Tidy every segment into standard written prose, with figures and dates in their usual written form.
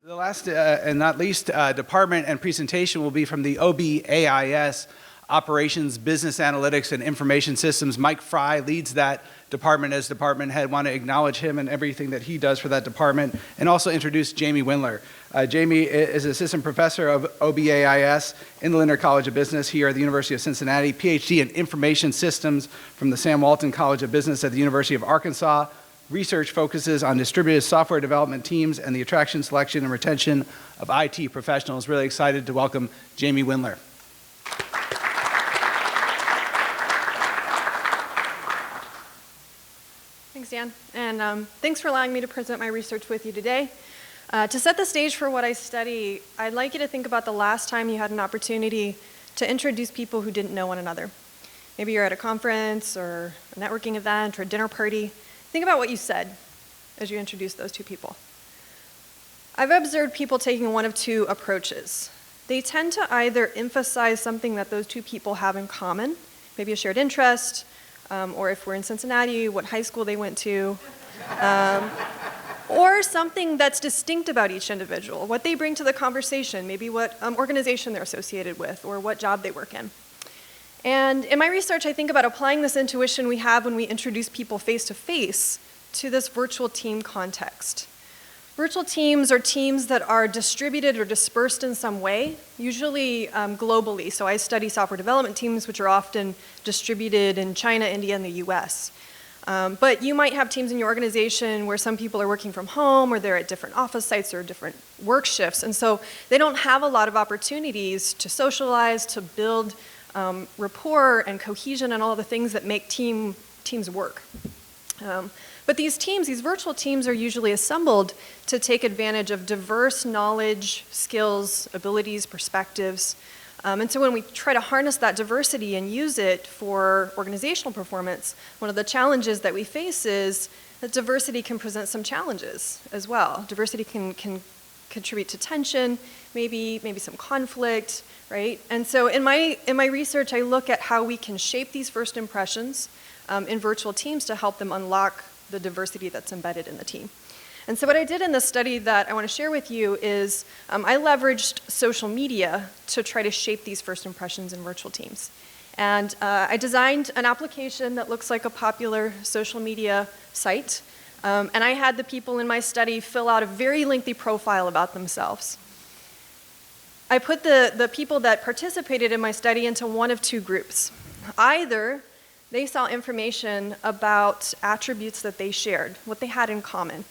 The last and not least department and presentation will be from the OBAIS Operations, Business Analytics, and Information Systems. Mike Fry leads that department as department head. Want to acknowledge him and everything that he does for that department, and also introduce Jaime Windeler. Jaime is assistant professor of OBAIS in the Lindner College of Business here at the University of Cincinnati, PhD in Information Systems from the Sam Walton College of Business at the University of Arkansas. Research focuses on distributed software development teams and the attraction, selection, and retention of IT professionals. Really excited to welcome Jaime Windeler. Thanks, Dan. And thanks for allowing me to present my research with you today. To set the stage for what I study, I'd like you to think about the last time you had an opportunity to introduce people who didn't know one another. Maybe you're at a conference or a networking event or a dinner party. Think about what you said as you introduced those two people. I've observed people taking one of two approaches. They tend to either emphasize something that those two people have in common, maybe a shared interest, or if we're in Cincinnati, what high school they went to, or something that's distinct about each individual, what they bring to the conversation, maybe what organization they're associated with, or what job they work in. And in my research, I think about applying this intuition we have when we introduce people face-to-face to this virtual team context. Virtual teams are teams that are distributed or dispersed in some way, usually globally. So I study software development teams, which are often distributed in China, India, and the US. But you might have teams in your organization where some people are working from home, or they're at different office sites or different work shifts. And so they don't have a lot of opportunities to socialize, to build rapport and cohesion and all the things that make teams work. But these teams, these virtual teams, are usually assembled to take advantage of diverse knowledge, skills, abilities, perspectives. And so when we try to harness that diversity and use it for organizational performance, one of the challenges that we face is that diversity can present some challenges as well. Diversity can contribute to tension, maybe some conflict, right? And so in my research, I look at how we can shape these first impressions in virtual teams to help them unlock the diversity that's embedded in the team. And so what I did in this study that I want to share with you is I leveraged social media to try to shape these first impressions in virtual teams. And I designed an application that looks like a popular social media site. And I had the people in my study fill out a very lengthy profile about themselves. I put the people that participated in my study into one of two groups. Either they saw information about attributes that they shared, what they had in common.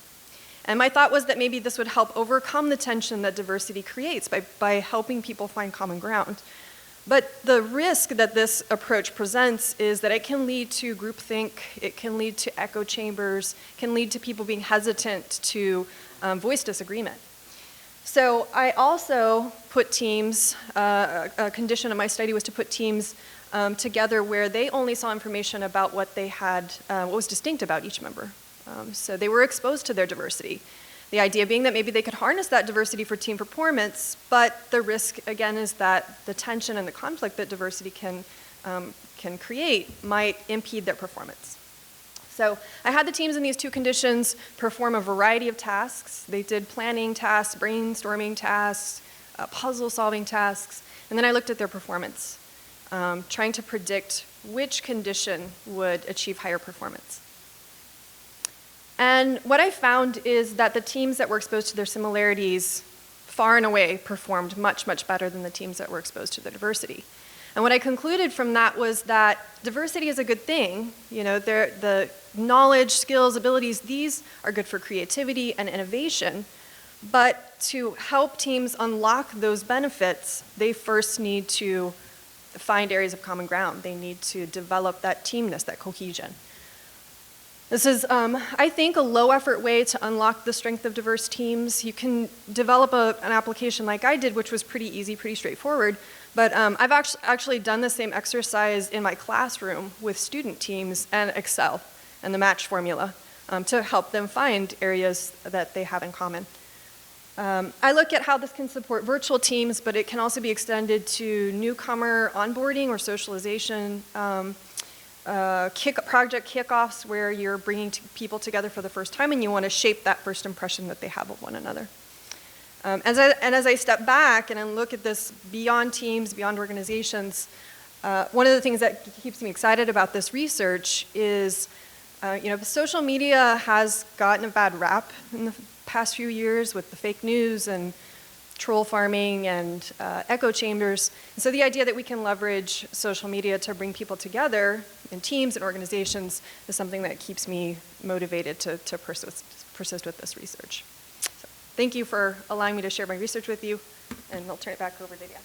And my thought was that maybe this would help overcome the tension that diversity creates by helping people find common ground. But the risk that this approach presents is that it can lead to groupthink, it can lead to echo chambers, can lead to people being hesitant to voice disagreement. So I also put teams, a condition of my study was to put teams together where they only saw information about what they had, what was distinct about each member. So they were exposed to their diversity. The idea being that maybe they could harness that diversity for team performance, but the risk, again, is that the tension and the conflict that diversity can create might impede their performance. So I had the teams in these two conditions perform a variety of tasks. They did planning tasks, brainstorming tasks, puzzle-solving tasks, and then I looked at their performance, trying to predict which condition would achieve higher performance. And what I found is that the teams that were exposed to their similarities far and away performed much, much better than the teams that were exposed to the diversity. And what I concluded from that was that diversity is a good thing. You know, the knowledge, skills, abilities, these are good for creativity and innovation. But to help teams unlock those benefits, they first need to find areas of common ground. They need to develop that teamness, that cohesion. This is, I think, a low-effort way to unlock the strength of diverse teams. You can develop an application like I did, which was pretty easy, pretty straightforward. But I've actually done the same exercise in my classroom with student teams and Excel and the match formula to help them find areas that they have in common. I look at how this can support virtual teams, but it can also be extended to newcomer onboarding or socialization, project kickoffs where you're bringing people together for the first time and you want to shape that first impression that they have of one another. As I step back and I look at this beyond teams, beyond organizations, one of the things that keeps me excited about this research is, social media has gotten a bad rap in the past few years with the fake news and troll farming and echo chambers. And so the idea that we can leverage social media to bring people together in teams and organizations is something that keeps me motivated to persist with this research. So thank you for allowing me to share my research with you, and I'll turn it back over to Dan.